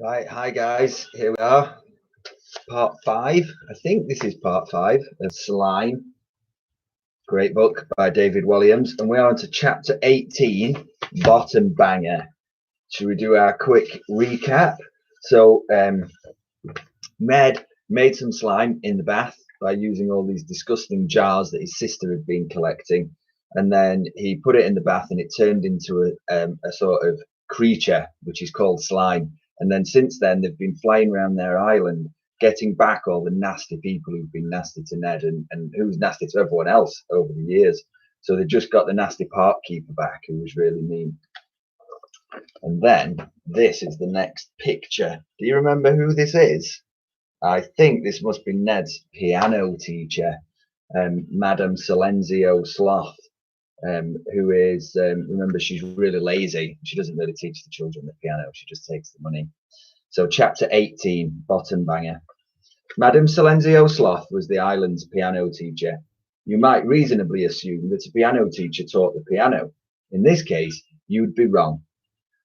Right, hi guys, here we are, part five. I think this is part five of Slime. Great book by David Walliams, and we're on to chapter 18, Bottom Banger. Should we do our quick recap? So, Med made some slime in the bath by using all these disgusting jars that his sister had been collecting, and then he put it in the bath, and it turned into a sort of creature which is called slime. And then since then, they've been flying around their island, getting back all the nasty people who've been nasty to Ned and who's nasty to everyone else over the years. So they just got the nasty park keeper back, who was really mean. And then this is the next picture. Do you remember who this is? I think this must be Ned's piano teacher, Madame Silenzio Sloth, who is, remember, she's really lazy. She doesn't really teach the children the piano, she just takes the money. So, chapter 18, Bottom Banger. Madame Silenzio Sloth was the island's piano teacher. You might reasonably assume that a piano teacher taught the piano. In this case, you'd be wrong.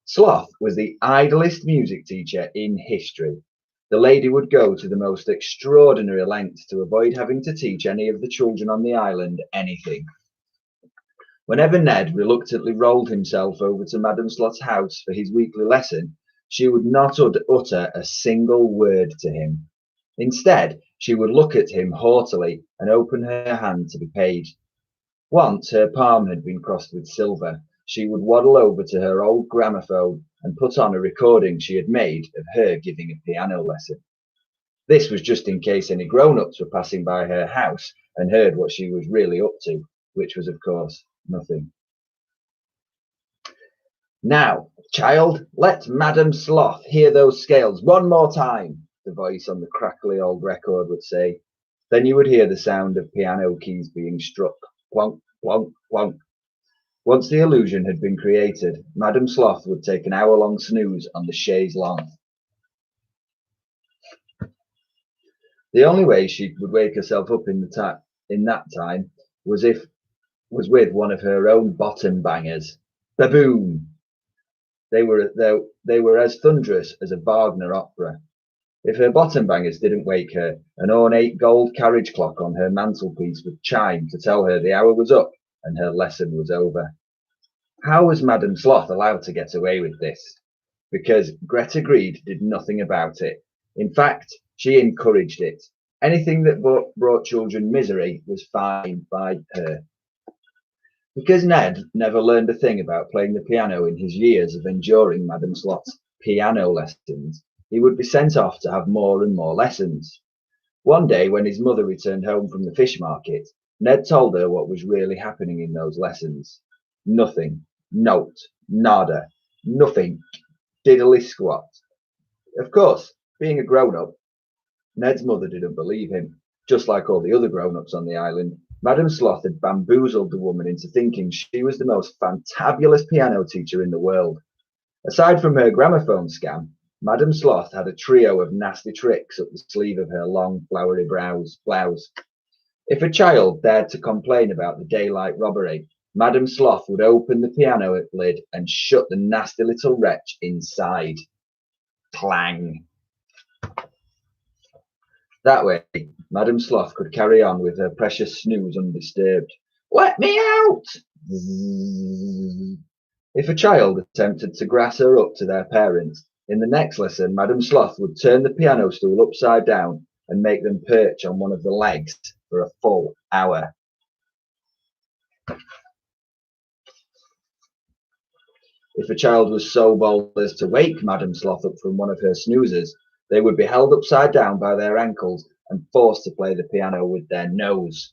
Sloth was the idlest music teacher in history. The lady would go to the most extraordinary lengths to avoid having to teach any of the children on the island anything. Whenever Ned reluctantly rolled himself over to Madame Sloth's house for his weekly lesson, she would not utter a single word to him. Instead, she would look at him haughtily and open her hand to be paid. Once her palm had been crossed with silver, she would waddle over to her old gramophone and put on a recording she had made of her giving a piano lesson. This was just in case any grown-ups were passing by her house and heard what she was really up to, which was, of course, nothing. Now, child, let Madame Sloth hear those scales one more time, the voice on the crackly old record would say. Then you would hear the sound of piano keys being struck. Plonk, plonk, plonk. Once the illusion had been created, Madame Sloth would take an hour-long snooze on the chaise longue. The only way she would wake herself up in that time was with one of her own bottom bangers. Baboom! They were as thunderous as a Wagner opera. If her bottom bangers didn't wake her, an ornate gold carriage clock on her mantelpiece would chime to tell her the hour was up and her lesson was over. How was Madame Sloth allowed to get away with this? Because Greta Greed did nothing about it. In fact, she encouraged it. Anything that brought children misery was fine by her. Because Ned never learned a thing about playing the piano in his years of enduring Madame Sloth's piano lessons, he would be sent off to have more and more lessons. One day, when his mother returned home from the fish market, Ned told her what was really happening in those lessons. Nothing. Note. Nada. Nothing. Diddly squat. Of course, being a grown-up, Ned's mother didn't believe him. Just like all the other grown-ups on the island, Madame Sloth had bamboozled the woman into thinking she was the most fantabulous piano teacher in the world. Aside from her gramophone scam, Madame Sloth had a trio of nasty tricks up the sleeve of her long, flowery blouse. If a child dared to complain about the daylight robbery, Madame Sloth would open the piano lid and shut the nasty little wretch inside. Clang! That way, Madame Sloth could carry on with her precious snooze undisturbed. Let me out! If a child attempted to grass her up to their parents, in the next lesson, Madame Sloth would turn the piano stool upside down and make them perch on one of the legs for a full hour. If a child was so bold as to wake Madame Sloth up from one of her snoozes, they would be held upside down by their ankles and forced to play the piano with their nose.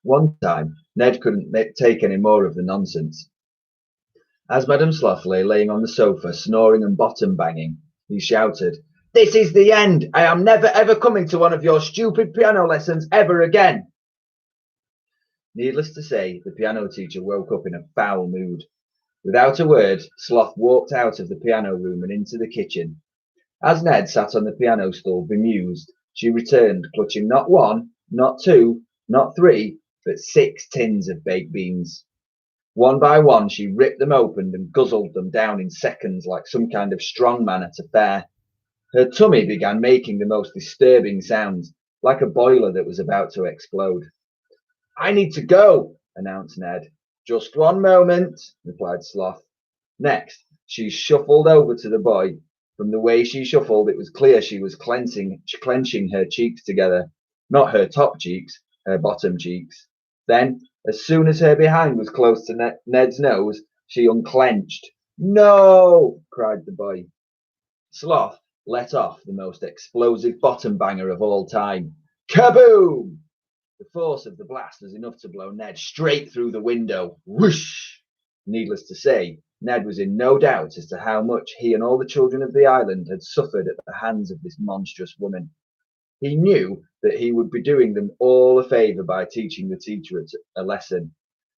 One time, Ned couldn't take any more of the nonsense. As Madame Sloth lay laying on the sofa, snoring and bottom banging, he shouted, "This is the end! I am never ever coming to one of your stupid piano lessons ever again!" Needless to say, the piano teacher woke up in a foul mood. Without a word, Sloth walked out of the piano room and into the kitchen. As Ned sat on the piano stool, bemused, she returned, clutching not one, not two, not three, but 6 tins of baked beans. One by one, she ripped them open and guzzled them down in seconds like some kind of strongman at a fair. Her tummy began making the most disturbing sounds, like a boiler that was about to explode. I need to go, announced Ned. Just one moment, replied Sloth. Next, she shuffled over to the boy. From the way she shuffled, it was clear she was clenching her cheeks together. Not her top cheeks, her bottom cheeks. Then, as soon as her behind was close to Ned's nose, she unclenched. No! Cried the boy. Sloth let off the most explosive bottom banger of all time. Kaboom! The force of the blast was enough to blow Ned straight through the window. Whoosh! Needless to say, Ned was in no doubt as to how much he and all the children of the island had suffered at the hands of this monstrous woman. He knew that he would be doing them all a favour by teaching the teacher a lesson.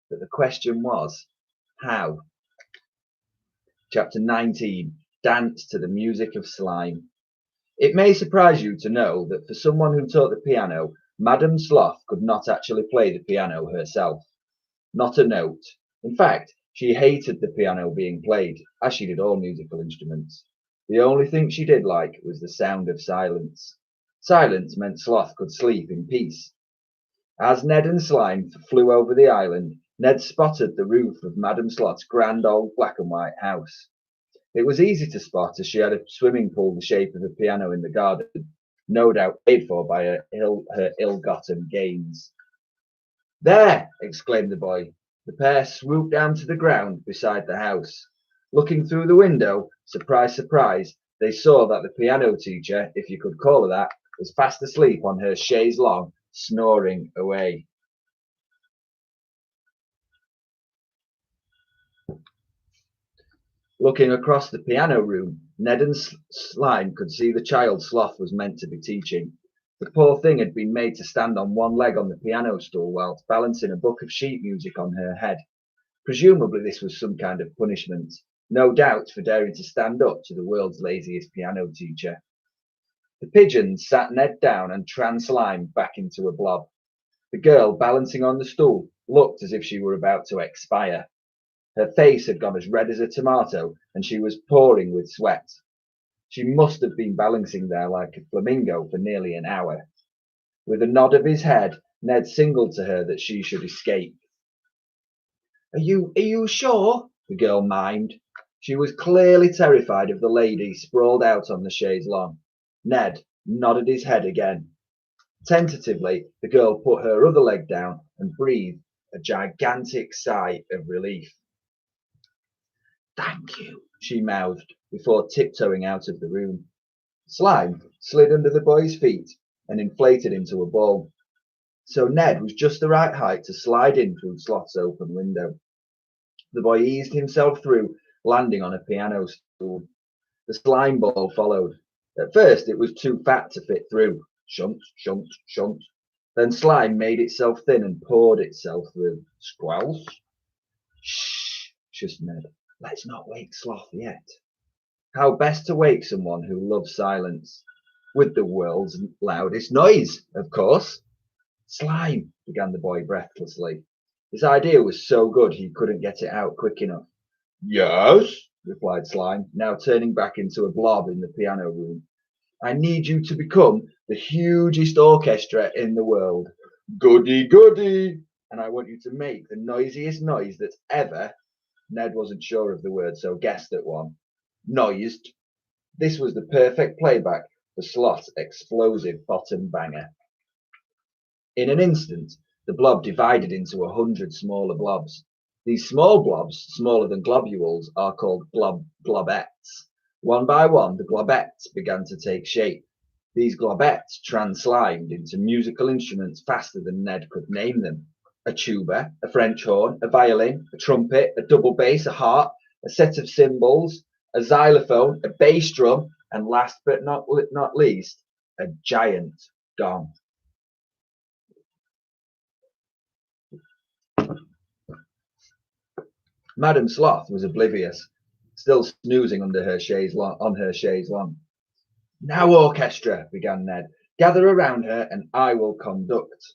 But the question was, how? Chapter 19, Dance to the Music of Slime. It may surprise you to know that for someone who taught the piano, Madame Sloth could not actually play the piano herself. Not a note. In fact, she hated the piano being played, as she did all musical instruments. The only thing she did like was the sound of silence. Silence meant Sloth could sleep in peace. As Ned and Slime flew over the island, Ned spotted the roof of Madame Sloth's grand old black and white house. It was easy to spot as she had a swimming pool the shape of a piano in the garden, no doubt paid for by her ill-gotten gains. There! Exclaimed the boy. The pair swooped down to the ground beside the house. Looking through the window, surprise, surprise, they saw that the piano teacher, if you could call her that, was fast asleep on her chaise longue, snoring away. Looking across the piano room, Ned and Slime could see the child Sloth was meant to be teaching. The poor thing had been made to stand on one leg on the piano stool whilst balancing a book of sheet music on her head. Presumably this was some kind of punishment, no doubt for daring to stand up to the world's laziest piano teacher. The pigeons sat Ned down and tran Slime back into a blob. The girl, balancing on the stool, looked as if she were about to expire. Her face had gone as red as a tomato, and she was pouring with sweat. She must have been balancing there like a flamingo for nearly an hour. With a nod of his head, Ned signalled to her that she should escape. Are you sure? The girl mimed. She was clearly terrified of the lady sprawled out on the chaise longue. Ned nodded his head again. Tentatively, the girl put her other leg down and breathed a gigantic sigh of relief. Thank you, she mouthed before tiptoeing out of the room. Slime slid under the boy's feet and inflated into a ball. So Ned was just the right height to slide in through Sloth's open window. The boy eased himself through, landing on a piano stool. The slime ball followed. At first it was too fat to fit through. Shunt, shunt, shunt. Then slime made itself thin and poured itself through. Squelch. Shh, shushed Ned. Let's not wake Sloth yet. How best to wake someone who loves silence? With the world's loudest noise, of course. Slime, began the boy breathlessly. His idea was so good he couldn't get it out quick enough. Yes, replied Slime, now turning back into a blob in the piano room. I need you to become the hugest orchestra in the world. Goody, goody. And I want you to make the noisiest noise that's ever, Ned wasn't sure of the word, so guessed at one, noised. This was the perfect playback for Sloth's explosive bottom banger. In an instant, the blob divided into 100 smaller blobs. These small blobs, smaller than globules, are called globettes. One by one, the globettes began to take shape. These globettes translimed into musical instruments faster than Ned could name them. A tuba, a French horn, a violin, a trumpet, a double bass, a harp, a set of cymbals, a xylophone, a bass drum, and last but not least, a giant gong. Madame Sloth was oblivious, still snoozing under her chaise longue. Now, orchestra, began Ned. Gather around her and I will conduct.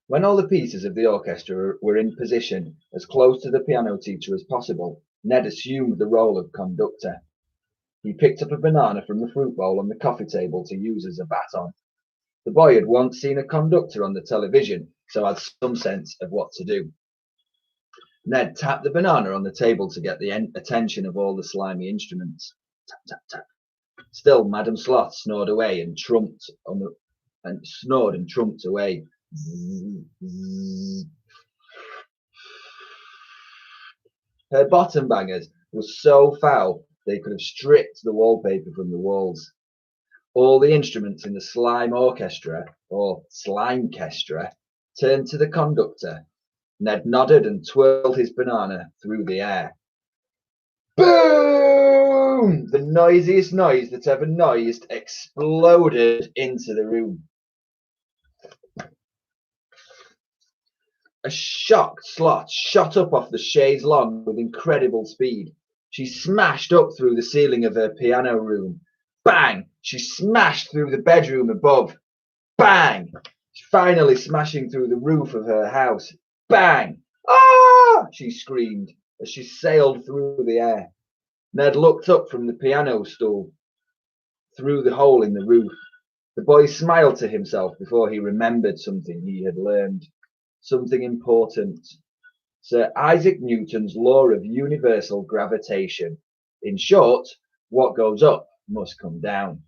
When all the pieces of the orchestra were in position as close to the piano teacher as possible, Ned assumed the role of conductor. He picked up a banana from the fruit bowl on the coffee table to use as a baton. The boy had once seen a conductor on the television, so had some sense of what to do. Ned tapped the banana on the table to get the attention of all the slimy instruments. Tap, tap, tap. Still, Madame Sloth snored away and trumped away. Her bottom bangers were so foul they could have stripped the wallpaper from the walls. All the instruments in the slime orchestra, or slimekestra, turned to the conductor. Ned nodded and twirled his banana through the air. Boom! The noisiest noise that ever noised exploded into the room. A shocked Sloth shot up off the chaise longue with incredible speed. She smashed up through the ceiling of her piano room. Bang! She smashed through the bedroom above. Bang! Finally smashing through the roof of her house. Bang! Ah! She screamed as she sailed through the air. Ned looked up from the piano stool through the hole in the roof. The boy smiled to himself before he remembered something he had learned. Something important. Sir Isaac Newton's law of universal gravitation. In short, what goes up must come down.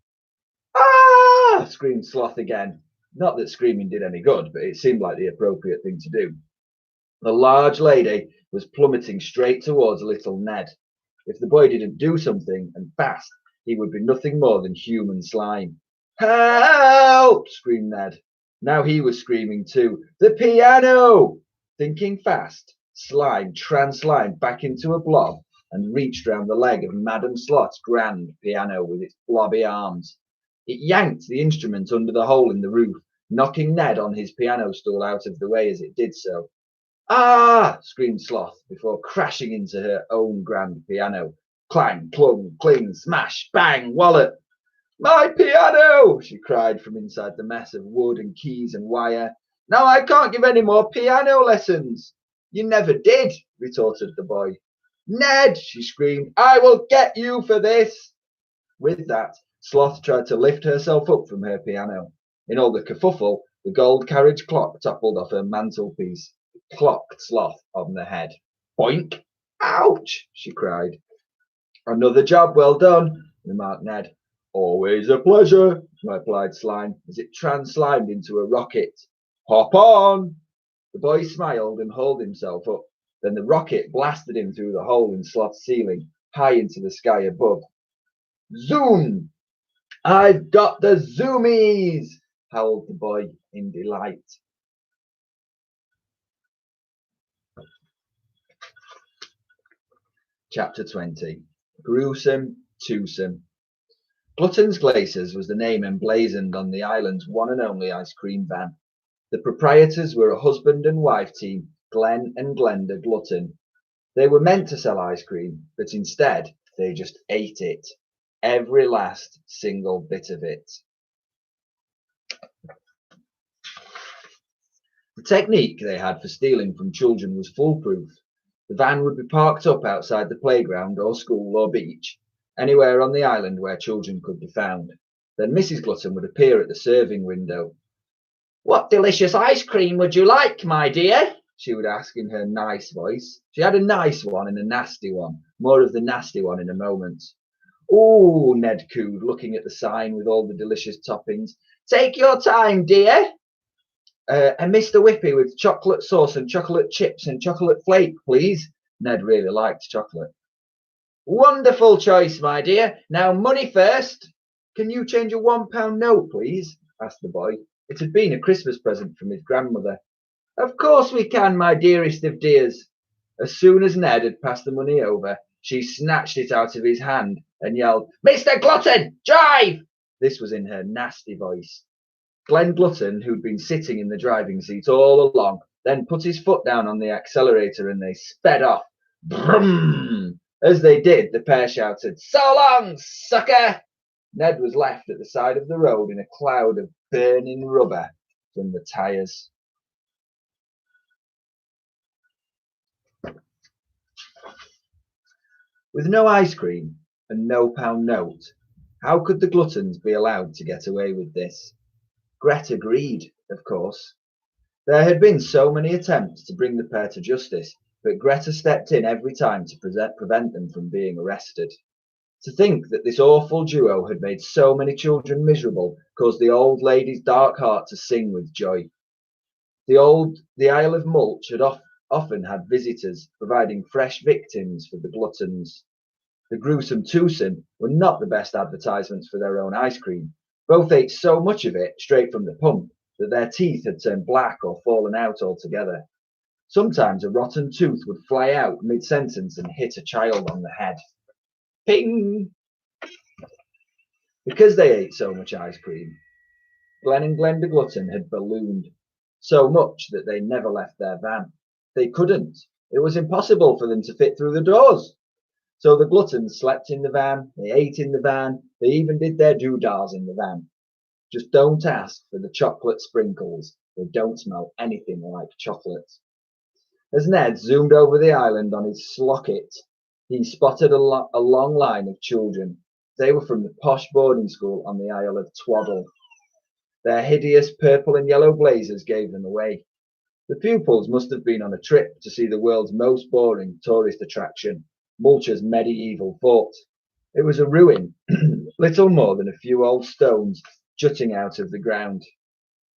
Ah! Screamed Sloth again. Not that screaming did any good, but it seemed like the appropriate thing to do. The large lady was plummeting straight towards little Ned. If the boy didn't do something, and fast, he would be nothing more than human slime. Help! Screamed Ned. Now he was screaming too. The piano! Thinking fast, Slime translimed back into a blob and reached round the leg of Madame Sloth's grand piano with its blobby arms. It yanked the instrument under the hole in the roof, knocking Ned on his piano stool out of the way as it did so. Ah! Screamed Sloth before crashing into her own grand piano. Clang, clung, cling, smash, bang, wallop. My piano! She cried from inside the mess of wood and keys and wire. Now I can't give any more piano lessons. You never did, retorted the boy. Ned, she screamed, I will get you for this. With that, Sloth tried to lift herself up from her piano. In all the kerfuffle, the gold carriage clock toppled off her mantelpiece. It clocked Sloth on the head. Boink! Ouch! She cried. Another job well done, remarked Ned. Always a pleasure, replied Slime, as it translimed into a rocket. Hop on! The boy smiled and hauled himself up. Then the rocket blasted him through the hole in Sloth's ceiling, high into the sky above. Zoom! I've got the zoomies! Howled the boy in delight. Chapter 20. Gruesome Twosome. Glutton's Glacers was the name emblazoned on the island's one and only ice cream van. The proprietors were a husband and wife team, Glenn and Glenda Glutton. They were meant to sell ice cream, but instead they just ate it. Every last single bit of it. The technique they had for stealing from children was foolproof. The van would be parked up outside the playground or school or beach, anywhere on the island where children could be found. Then Mrs. Glutton would appear at the serving window. What delicious ice cream would you like, my dear? She would ask in her nice voice. She had a nice one and a nasty one. More of the nasty one in a moment. Ooh, Ned cooed, looking at the sign with all the delicious toppings. Take your time, dear. And Mr. Whippy with chocolate sauce and chocolate chips and chocolate flake, please. Ned really liked chocolate. Wonderful choice, my dear. Now money first. Can you change a £1 note, please? Asked the boy. It had been a Christmas present from his grandmother. Of course we can, my dearest of dears. As soon as Ned had passed the money over, she snatched it out of his hand and yelled, Mr. Glutton, drive! This was in her nasty voice. Glenn Glutton, who'd been sitting in the driving seat all along, then put his foot down on the accelerator and they sped off. Brum! As they did, the pair shouted, So long, sucker! Ned was left at the side of the road in a cloud of burning rubber from the tyres. With no ice cream and no pound note, how could the gluttons be allowed to get away with this? Gret agreed, of course. There had been so many attempts to bring the pair to justice, but Greta stepped in every time to prevent them from being arrested. To think that this awful duo had made so many children miserable caused the old lady's dark heart to sing with joy. The Isle of Mulch had often had visitors, providing fresh victims for the gluttons. The gruesome twosome were not the best advertisements for their own ice cream. Both ate so much of it straight from the pump that their teeth had turned black or fallen out altogether. Sometimes a rotten tooth would fly out mid-sentence and hit a child on the head. Ping! Because they ate so much ice cream, Glen and Glenda Glutton had ballooned so much that they never left their van. They couldn't. It was impossible for them to fit through the doors. So the Gluttons slept in the van, they ate in the van, they even did their doodahs in the van. Just don't ask for the chocolate sprinkles. They don't smell anything like chocolate. As Ned zoomed over the island on his slocket, he spotted a long line of children. They were from the posh boarding school on the Isle of Twaddle. Their hideous purple and yellow blazers gave them away. The pupils must have been on a trip to see the world's most boring tourist attraction, Mulcher's medieval fort. It was a ruin, little more than a few old stones jutting out of the ground.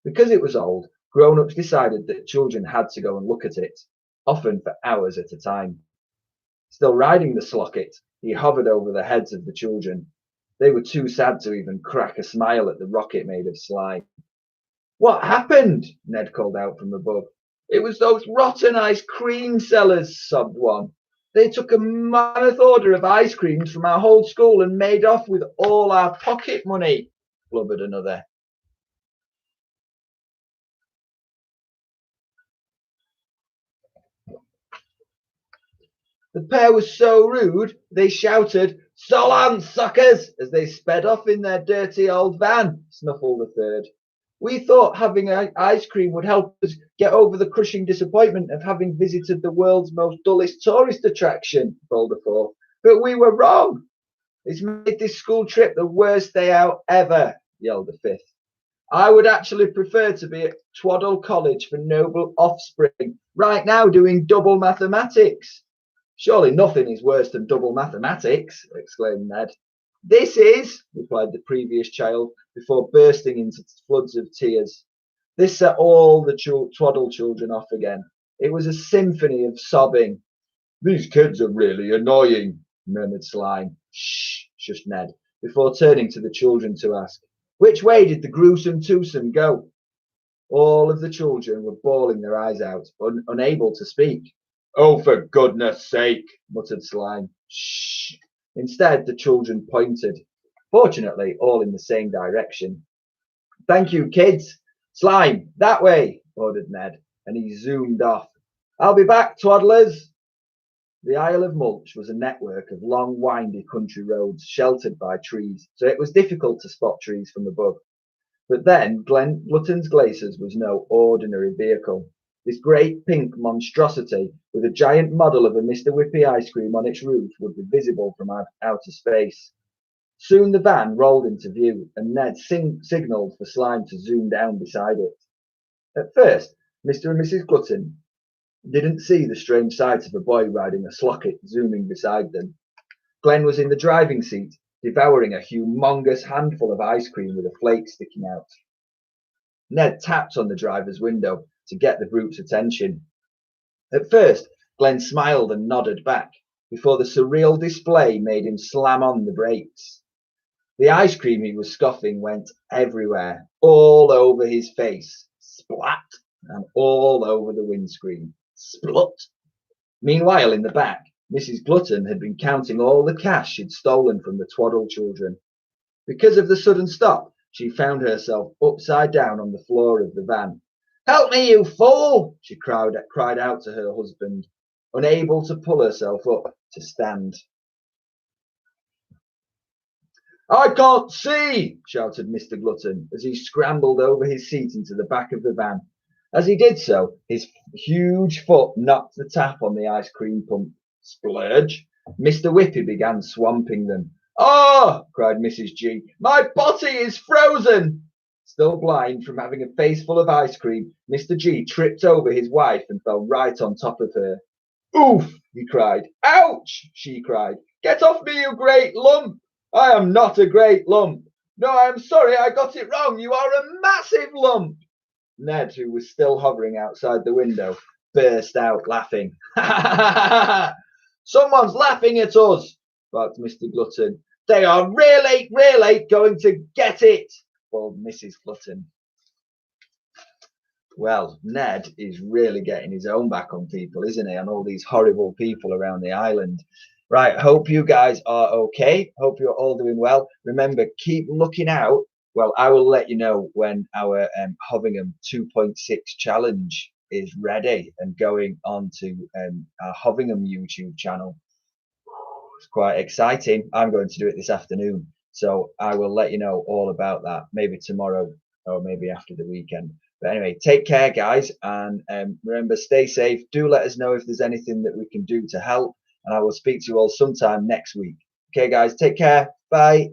Because it was old, grown-ups decided that children had to go and look at it, often for hours at a time. Still riding the slocket, he hovered over the heads of the children. They were too sad to even crack a smile at the rocket made of slime. What happened? Ned called out from above. It was those rotten ice cream sellers, sobbed one. They took a mammoth order of ice creams from our whole school and made off with all our pocket money, blubbered another. The pair was so rude, they shouted, "So long, suckers!" as they sped off in their dirty old van, snuffled a third. We thought having ice cream would help us get over the crushing disappointment of having visited the world's most dullest tourist attraction, bawled a fourth. But we were wrong. It's made this school trip the worst day out ever, yelled a fifth. I would actually prefer to be at Twaddle College for Noble Offspring right now doing double mathematics. Surely nothing is worse than double mathematics, exclaimed Ned. This is, replied the previous child, before bursting into floods of tears. This set all the Twaddle children off again. It was a symphony of sobbing. These kids are really annoying, murmured Slime. Shh, shushed Ned, before turning to the children to ask, which way did the gruesome twosome go? All of the children were bawling their eyes out, unable to speak. Oh, for goodness sake, muttered Slime. Shh. Instead, the children pointed, fortunately, all in the same direction. Thank you, kids. Slime, that way, ordered Ned, and he zoomed off. I'll be back, twaddlers. The Isle of Mulch was a network of long, windy country roads sheltered by trees, so it was difficult to spot trees from above. But then Glutton's Glacers was no ordinary vehicle. This great pink monstrosity with a giant model of a Mr. Whippy ice cream on its roof would be visible from outer space. Soon the van rolled into view, and Ned signalled for Slime to zoom down beside it. At first, Mr. and Mrs. Glutton didn't see the strange sight of a boy riding a slocket zooming beside them. Glen was in the driving seat, devouring a humongous handful of ice cream with a flake sticking out. Ned tapped on the driver's window to get the brute's attention. At first, Glen smiled and nodded back, before the surreal display made him slam on the brakes. The ice cream he was scoffing went everywhere, all over his face, splat, and all over the windscreen, splut. Meanwhile, in the back, Mrs. Glutton had been counting all the cash she'd stolen from the Twaddle children. Because of the sudden stop, she found herself upside down on the floor of the van. Help me, you fool! She cried out to her husband, unable to pull herself up to stand. I can't see, shouted Mr. Glutton as he scrambled over his seat into the back of the van. As he did so, his huge foot knocked the tap on the ice cream pump. Splurge! Mr. Whippy began swamping them. "Oh!" cried Mrs. G. "My potty is frozen!" Still blind from having a face full of ice cream, Mr. G tripped over his wife and fell right on top of her. "Oof!" he cried. "Ouch!" she cried. "Get off me, you great lump!" "I am not a great lump." "No, I am sorry, I got it wrong. You are a massive lump." Ned, who was still hovering outside the window, burst out laughing. "Someone's laughing at us," barked Mr. Glutton. "They are really going to get it," bawled Mrs. Glutton. Well, Ned is really getting his own back on people, isn't he? On all these horrible people around the island. Right, hope you guys are okay. Hope you're all doing well. Remember, keep looking out. Well, I will let you know when our Hovingham 2.6 challenge is ready and going on to our Hovingham YouTube channel. It's quite exciting. I'm going to do it this afternoon. So I will let you know all about that, maybe tomorrow or maybe after the weekend. But anyway, take care, guys. And remember, stay safe. Do let us know if there's anything that we can do to help. And I will speak to you all sometime next week. Okay, guys, take care. Bye.